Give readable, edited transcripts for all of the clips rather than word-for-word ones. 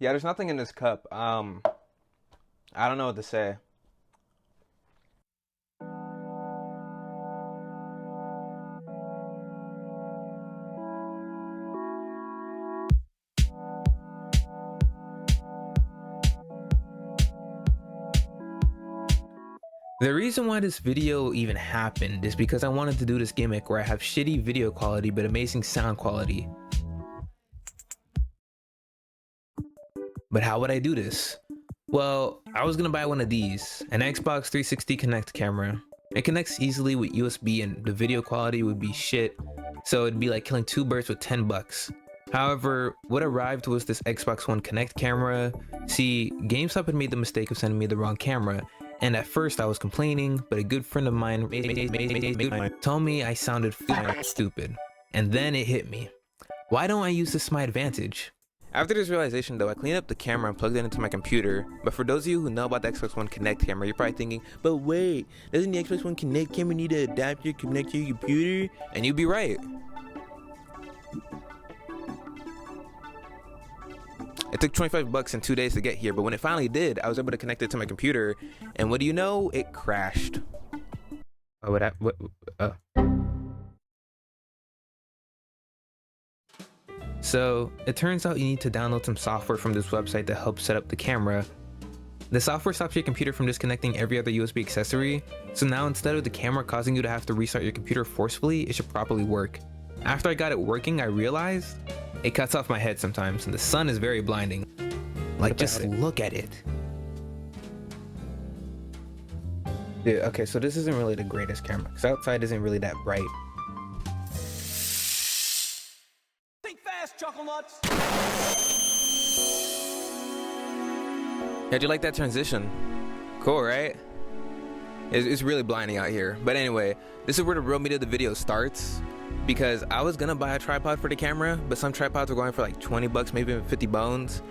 Yeah, there's nothing in this cup. I don't know what to say. The reason why this video even happened is because I wanted to do this gimmick where I have shitty video quality but amazing sound quality. But how would I do this? Well, I was gonna buy one of these, an Xbox 360 Connect camera. It connects easily with USB and the video quality would be shit, so it'd be like killing two birds with 10 bucks. However, what arrived was this Xbox One Connect camera. See, GameStop had made the mistake of sending me the wrong camera, and at first I was complaining, but a good friend of mine told me I sounded stupid. And then it hit me. Why don't I use this to my advantage? After this realization though, I cleaned up the camera and plugged it into my computer. But for those of you who know about the Xbox One Connect camera, you're probably thinking, but wait, doesn't the Xbox One Connect camera need an adapter connect to your computer? And you'd be right. It took 25 bucks and 2 days to get here, but when it finally did, I was able to connect it to my computer, and what do you know? It crashed. Oh, So it turns out you need to download some software from this website to help set up the camera. The software stops your computer from disconnecting every other USB accessory, so now instead of the camera causing you to have to restart your computer forcefully, it should properly work. After I got it working, I realized it cuts off my head sometimes, and the sun is very blinding. Like, just look at it. Dude, okay, so this isn't really the greatest camera, because outside isn't really that bright. Think fast, Chuckle Nuts! How'd you like that transition? Cool, right? It's really blinding out here. But anyway, this is where the real meat of the video starts. Because I was gonna buy a tripod for the camera, but some tripods were going for like 20 bucks, maybe even 50 bones.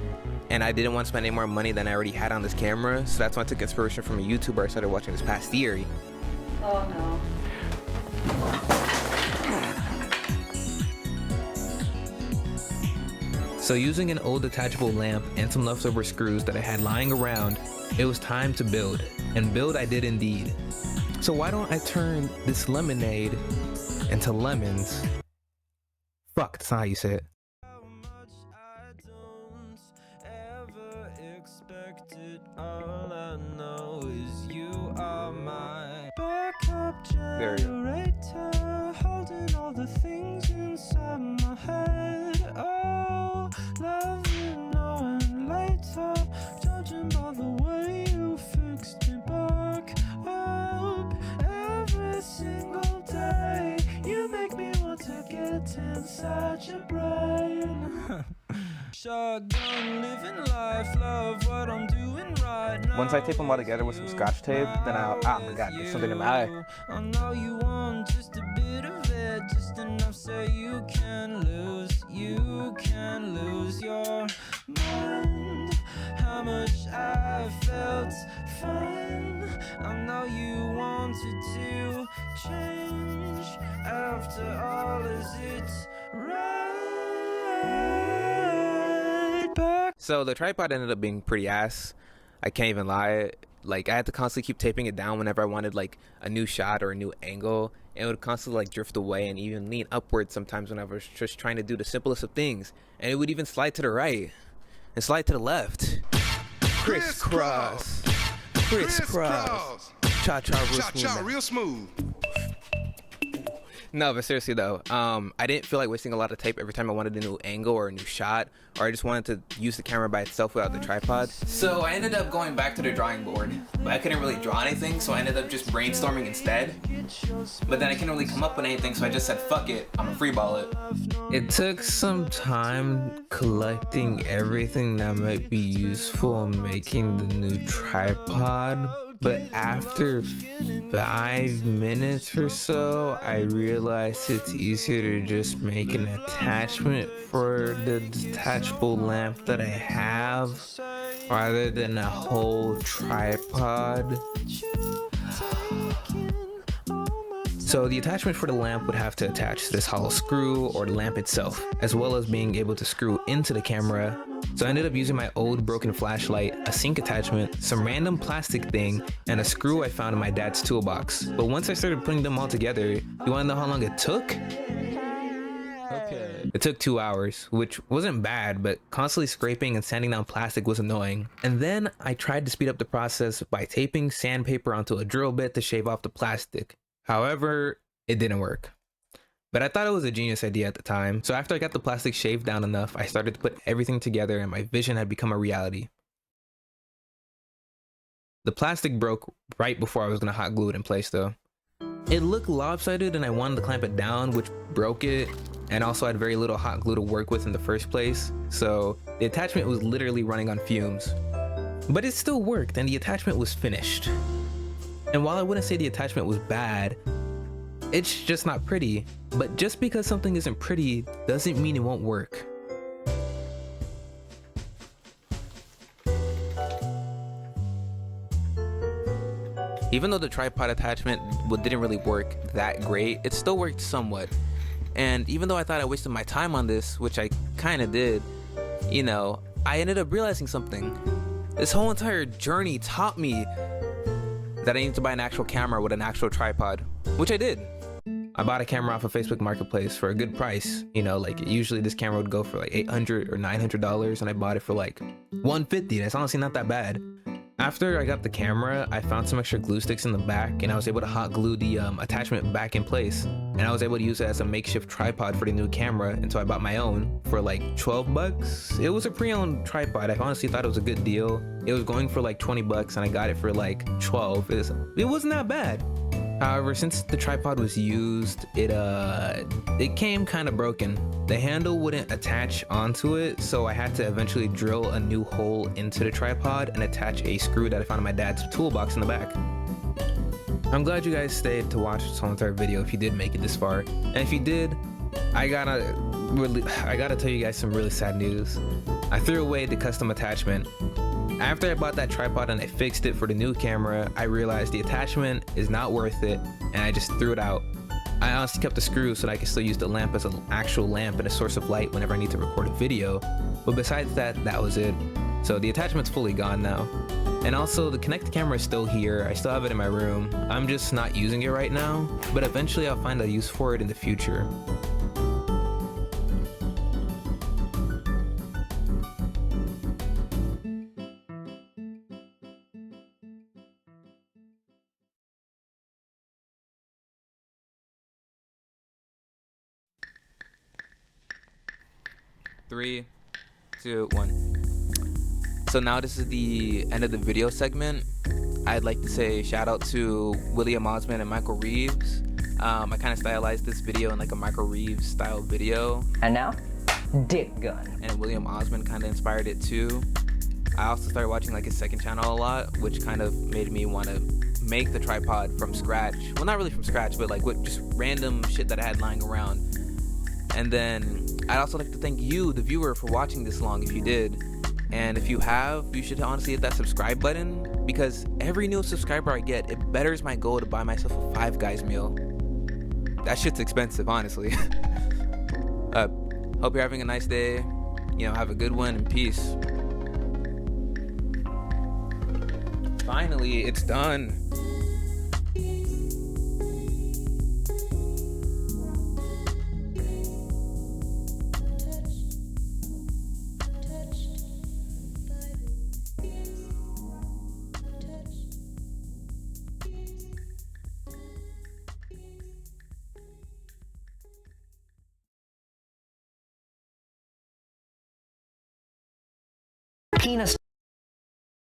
And I didn't want to spend any more money than I already had on this camera. So that's why I took inspiration from a YouTuber I started watching this past year. Oh no. So using an old detachable lamp and some leftover screws that I had lying around, it was time to build. And build I did indeed. So why don't I turn this lemonade into lemons? Fuck, that's not how you say it. There you go. Holding all the things inside my head. Oh, love you knowing later. Judging by the way you fixed me back up every single day. You make me want to get inside your brain. Shotgun, living life, love what I'm doing right now. Once I tape them all together with some scotch tape, then I'll, oh my god, there's something in my eye. I know you want just a bit of it, just enough so you can lose your mind. How much I felt fine. I know you wanted to change. After all, is it right back? So the tripod ended up being pretty ass. I can't even lie. Like, I had to constantly keep taping it down whenever I wanted like a new shot or a new angle, and it would constantly like drift away and even lean upwards sometimes when I was just trying to do the simplest of things, and it would even slide to the right and slide to the left. Crisscross, crisscross, cha-cha real smooth. No, but seriously though, I didn't feel like wasting a lot of tape every time I wanted a new angle or a new shot, or I just wanted to use the camera by itself without the tripod. So I ended up going back to the drawing board, but I couldn't really draw anything, so I ended up just brainstorming instead. But then I couldn't really come up with anything, so I just said, fuck it, I'm gonna freeball it. It took some time collecting everything that might be useful in making the new tripod. But after 5 minutes or so, I realized it's easier to just make an attachment for the detachable lamp that I have rather than a whole tripod. So the attachment for the lamp would have to attach to this hollow screw or the lamp itself, as well as being able to screw into the camera. So I ended up using my old broken flashlight, a sink attachment, some random plastic thing, and a screw I found in my dad's toolbox. But once I started putting them all together, you wanna know how long it took? Okay. It took 2 hours, which wasn't bad, but constantly scraping and sanding down plastic was annoying. And then I tried to speed up the process by taping sandpaper onto a drill bit to shave off the plastic. However, it didn't work. But I thought it was a genius idea at the time, so after I got the plastic shaved down enough, I started to put everything together and my vision had become a reality. The plastic broke right before I was gonna hot glue it in place though. It looked lopsided and I wanted to clamp it down, which broke it, and also had very little hot glue to work with in the first place, so the attachment was literally running on fumes. But it still worked and the attachment was finished. And while I wouldn't say the attachment was bad, it's just not pretty. But just because something isn't pretty doesn't mean it won't work. Even though the tripod attachment didn't really work that great, it still worked somewhat. And even though I thought I wasted my time on this, which I kind of did, you know, I ended up realizing something. This whole entire journey taught me that I need to buy an actual camera with an actual tripod, which I did. I bought a camera off of Facebook Marketplace for a good price. You know, like usually this camera would go for like $800 or $900 and I bought it for like $150. That's honestly not that bad. After I got the camera, I found some extra glue sticks in the back and I was able to hot glue the attachment back in place. And I was able to use it as a makeshift tripod for the new camera until I bought my own for like 12 bucks. It was a pre-owned tripod. I honestly thought it was a good deal. It was going for like 20 bucks and I got it for like 12. It wasn't that bad. However, since the tripod was used, it came kind of broken. The handle wouldn't attach onto it, so I had to eventually drill a new hole into the tripod and attach a screw that I found in my dad's toolbox in the back. I'm glad you guys stayed to watch this whole entire video if you did make it this far. And if you did, I gotta tell you guys some really sad news. I threw away the custom attachment. After I bought that tripod and I fixed it for the new camera, I realized the attachment is not worth it and I just threw it out. I honestly kept the screw so that I could still use the lamp as an actual lamp and a source of light whenever I need to record a video. But besides that, that was it. So the attachment's fully gone now. And also the Connect camera is still here. I still have it in my room. I'm just not using it right now, but eventually I'll find a use for it in the future. Three, two, one. So now this is the end of the video segment. I'd like to say shout out to William Osman and Michael Reeves. I kind of stylized this video in like a Michael Reeves style video. And now, Dick Gun. And William Osman kind of inspired it too. I also started watching like his second channel a lot, which kind of made me want to make the tripod from scratch. Well, not really from scratch, but like with just random shit that I had lying around. And then I'd also like to thank you, the viewer, for watching this long if you did. And if you have, you should honestly hit that subscribe button, because every new subscriber I get, it betters my goal to buy myself a Five Guys meal. That shit's expensive, honestly. Hope you're having a nice day. You know, have a good one and peace. Finally, it's done. Penis